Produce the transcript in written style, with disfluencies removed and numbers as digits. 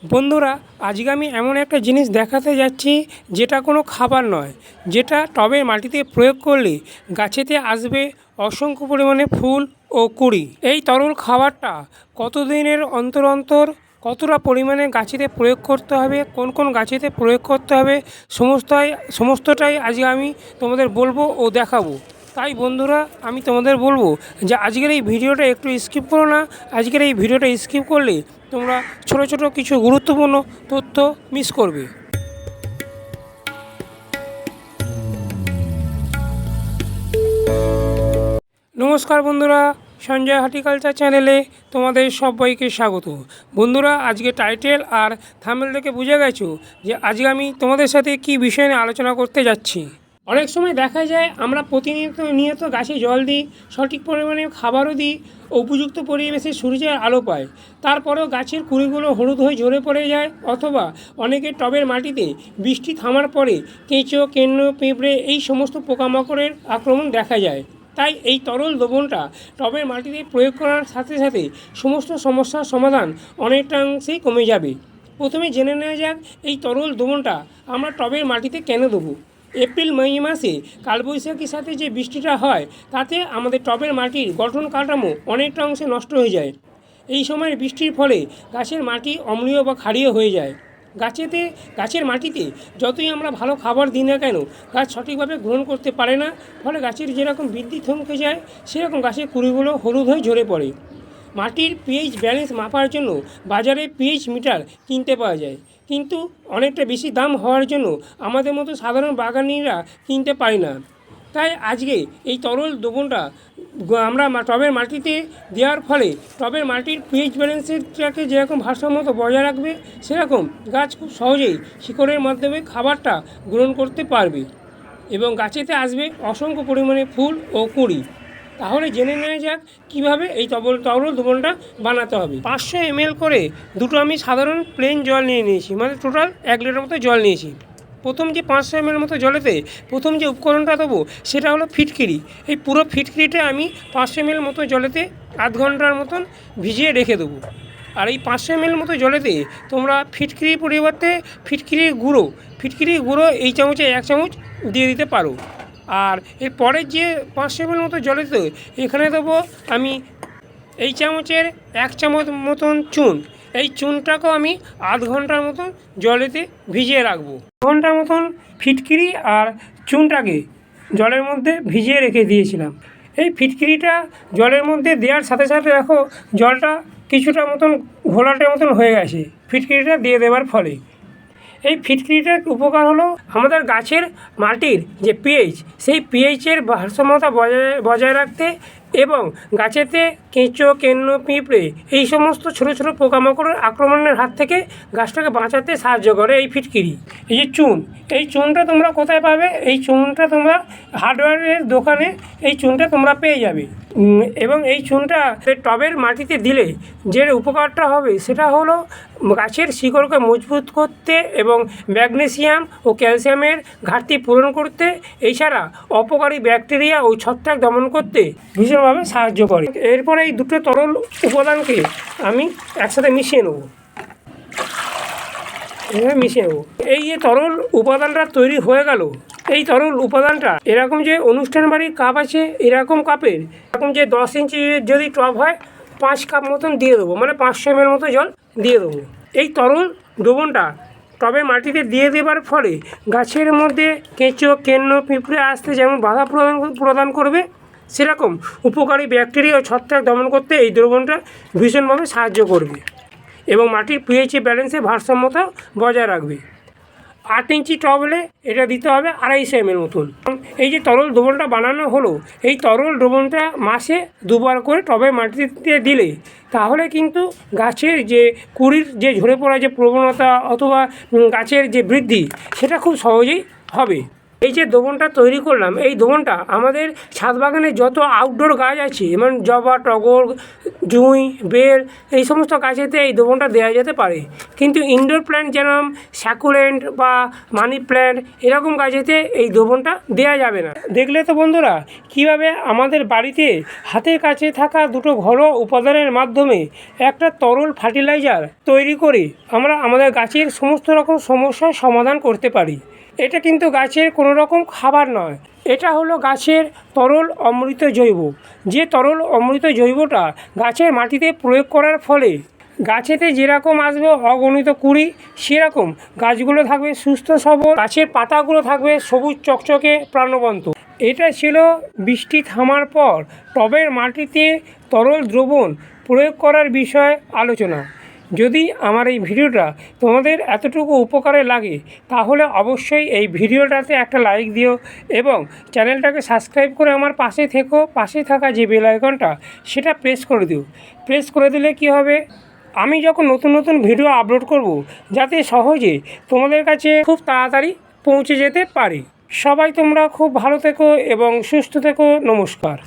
বন্ধুরা, আজকে আমি এমন একটা জিনিস দেখাতে যাচ্ছি যেটা কোনো খাবার নয়, যেটা টবের মাটিতে প্রয়োগ করলে গাছেতে আসবে অসংখ্য পরিমাণে ফুল ও কুঁড়ি। এই তরল খাবারটা কতদিনের অন্তর অন্তর কতটা পরিমাণে গাছেতে প্রয়োগ করতে হবে, কোন কোন গাছেতে প্রয়োগ করতে হবে, সমস্তটাই আজকে আমি তোমাদের বলবো ও দেখাবো। তাই বন্ধুরা, আমি তোমাদের বলবো যে আজকের এই ভিডিওটা একটু স্কিপ করো না। আজকের এই ভিডিওটা স্কিপ করলে তোমরা ছোট ছোট কিছু গুরুত্বপূর্ণ তথ্য মিস করবে। নমস্কার বন্ধুরা, সঞ্জয় হর্টিকালচার চ্যানেলে তোমাদের সবাইকে স্বাগত। বন্ধুরা, আজকে টাইটেল আর থাম্বনেল দেখে বুঝে গেছো যে আজকে আমি তোমাদের সাথে কি বিষয় নিয়ে আলোচনা করতে যাচ্ছি। অনেক সময় দেখা যায় আমরা প্রতিনিয়ত গাছে জল দিই, সঠিক পরিমাণে খাবারও দিই, উপযুক্ত পরিবেশে সূর্যের আলো পায়, তারপরেও গাছের কুঁড়িগুলো হলুদ হয়ে ঝরে পড়ে যায়। অথবা অনেকের টবের মাটিতে বৃষ্টি থামার পরে কেঁচো, কেন্ন, পিঁপড়ে এই সমস্ত পোকামাকড়ের আক্রমণ দেখা যায়। তাই এই তরল দ্রবণটা টবের মাটিতে প্রয়োগ করার সাথে সাথে সমস্ত সমস্যার সমাধান অনেকটাংশেই কমে যাবে। প্রথমে জেনে নেওয়া যাক এই তরল দ্রবণটা আমরা টবের মাটিতে কেন দেবো। এপ্রিল মে মাসে কালবৈশাখীর সাথে যে বৃষ্টিটা হয় তাতে আমাদের টবের মাটির গঠন কাঠামো অনেকটা অংশে নষ্ট হয়ে যায়। এই সময়ের বৃষ্টির ফলে গাছের মাটি অম্লীয় বা ক্ষারীয় হয়ে যায়। গাছের মাটিতে যতই আমরা ভালো খাবার দিই না কেন, গাছ সঠিকভাবে গ্রহণ করতে পারে না। ফলে গাছের যেরকম বৃদ্ধি থমকে যায়, সেরকম গাছের কুঁড়িগুলো হলুদ হয়ে ঝরে পড়ে। মাটির পিএইচ ব্যালেন্স মাপার জন্য বাজারে পিএইচ মিটার কিনতে পাওয়া যায়, কিন্তু অনেকটা বেশি দাম হওয়ার জন্য আমাদের মতো সাধারণ বাগানিরা কিনতে পারি না। তাই আজকে এই তরল দ্রবণটা আমরা টবের মাটিতে দেওয়ার ফলে টবের মাটির পিএইচ ব্যালেন্সটাকে যেরকম ভারসাম্যতা বজায় রাখবে, সেরকম গাছ খুব সহজেই শিকড়ের মাধ্যমে খাবারটা গ্রহণ করতে পারবে এবং গাছেতে আসবে অসংখ্য পরিমাণে ফুল ও কুঁড়ি। তাহলে জেনে নেওয়া যাক কীভাবে এই তরল দ্রবণটা বানাতে হবে। 500 ml করে দুটো আমি সাধারণ প্লেন জল নিয়ে নিয়েছি, মানে টোটাল 1 লিটার মতো জল নিয়েছি। প্রথম যে 500 ml মতো জলেতে প্রথম যে উপকরণটা দেবো সেটা হলো ফিটকিরি। এই পুরো ফিটকিরিটা আমি 500 ml মতো জলেতে আধ ঘন্টার মতন ভিজিয়ে রেখে দেবো। আর এই 500 ml মতো জলেতে তোমরা ফিটকিরির পরিবর্তে ফিটকিরির গুঁড়ো এই চামচে 1 চামচ দিয়ে দিতে পারো। আর এর পরের যে 500 ml মতো জলেতে এখানে দেবো আমি এই চামচের 1 চামচ মতন চুন। এই চুনটাকেও আমি আধ ঘন্টার মতন জলেতে ভিজিয়ে রাখবো। ঘন্টার মতন ফিটকিরি আর চুনটাকে জলের মধ্যে ভিজিয়ে রেখে দিয়েছিলাম। এই ফিটকিরিটা জলের মধ্যে দেওয়ার সাথে সাথে দেখো জলটা কিছুটা মতন ঘোলাটে মতন হয়ে গেছে ফিটকিরিটা দিয়ে দেওয়ার ফলে। এই ফিটকিরিটার উপকার হলো আমাদের গাছের মাটির যে পিএইচ, সেই পিএইচের ভারসাম্যতা বজায় রাখতে এবং গাছেতে কেঁচো, কেন্ন, পিঁপড়ে এই সমস্ত ছোটো ছোটো পোকামাকড়ের আক্রমণের হাত থেকে গাছটাকে বাঁচাতে সাহায্য করে এই ফিটকিরি। এই যে চুন, এই চুনটা তোমরা কোথায় পাবে? এই চুনটা তোমরা হার্ডওয়্যারের দোকানে এই চুনটা তোমরা পেয়ে যাবে। এবং এই চুনটা টবের মাটিতে দিলে যে উপকারটা হবে সেটা হলো গাছের শিকড়কে মজবুত করতে এবং ম্যাগনেসিয়াম ও ক্যালসিয়ামের ঘাটতি পূরণ করতে, এছাড়া অপকারী ব্যাকটেরিয়া ও ছত্রাক দমন করতে ভীষণভাবে সাহায্য করে। এরপরে এই দুটো তরল উপাদানকে আমি একসাথে মিশিয়ে নেব। এই যে তরল উপাদানটা তৈরি হয়ে গেল, এই তরল উপাদানটা এরকম যে অনুষ্ঠান বাড়ির কাপ আছে, এরকম কাপের এরকম যে 10 ইঞ্চি যদি টব হয় 5 কাপ মতন দিয়ে দেবো, মানে 500 ml মতো জল দিয়ে দেবো। এই তরল দ্রবণটা টবে মাটিতে দিয়ে দেওয়ার ফলে গাছের মধ্যে কেঁচো, কেন্ন, পিঁপড়ে আসতে যেমন বাধা প্রদান করবে, সেরকম উপকারী ব্যাকটেরিয়া ও ছত্রাক দমন করতে এই দ্রবণটা ভীষণভাবে সাহায্য করবে এবং মাটির পিএইচ ব্যালেন্সে ভারসাম্যতা বজায় রাখবে। 8 ইঞ্চি টব হলে এটা দিতে হবে 250 ml মতন। এই যে তরল দ্রবণটা বানানো হলো, এই তরল দ্রবণটা মাসে 2 বার করে টবে মাটিতে দিলে তাহলে কিন্তু গাছের যে কুঁড়ির যে ঝরে পড়া যে প্রবণতা অথবা গাছের যে বৃদ্ধি, সেটা খুব সহজেই হবে। এই যে দোবনটা তৈরি করলাম, এই দোবনটা আমাদের ছাদ বাগানে যত আউটডোর গাছ আছে, যেমন জবা, টগর, জুঁই, বেল, এই সমস্ত গাছেতে এই দোবনটা দেওয়া যেতে পারে। কিন্তু ইনডোর প্ল্যান্ট যেরকম স্যাকুলেন্ট বা মানি প্ল্যান্ট, এরকম গাছেতে এই দোবনটা দেওয়া যাবে না। দেখলে তো বন্ধুরা কিভাবে আমাদের বাড়িতে হাতের কাছে থাকা দুটো ঘরোয়া উপাদানের মাধ্যমে একটা তরল ফার্টিলাইজার তৈরি করে আমরা আমাদের গাছের সমস্ত রকম সমস্যার সমাধান করতে পারি। এটা কিন্তু গাছের কোনো রকম খাবার নয়, এটা হলো গাছের তরল অমৃত জৈব। যে তরল অমৃত জৈবটা গাছের মাটিতে প্রয়োগ করার ফলে গাছেতে যেরকম আসবে অগণিত কুড়ি, সেরকম গাছগুলো থাকবে সুস্থ সবল, গাছের পাতাগুলো থাকবে সবুজ চকচকে প্রাণবন্ত। এটা ছিল বৃষ্টি থামার পর টবের মাটিতে তরল দ্রবণ প্রয়োগ করার বিষয়ে আলোচনা। যদি আমার এই ভিডিওটা তোমাদের এতটুকু উপকারে লাগে তাহলে অবশ্যই এই ভিডিওটাতে একটা লাইক দিও এবং চ্যানেলটাকে সাবস্ক্রাইব করে আমার পাশে থেকো। পাশে থাকা যে বেল আইকনটা সেটা প্রেস করে দিও। প্রেস করে দিলে কি হবে, আমি যখন নতুন নতুন ভিডিও আপলোড করব যাতে সহজে তোমাদের কাছে খুব তাড়াতাড়ি পৌঁছে যেতে পারি। সবাই তোমরা খুব ভালো থেকো এবং সুস্থ থেকো। নমস্কার।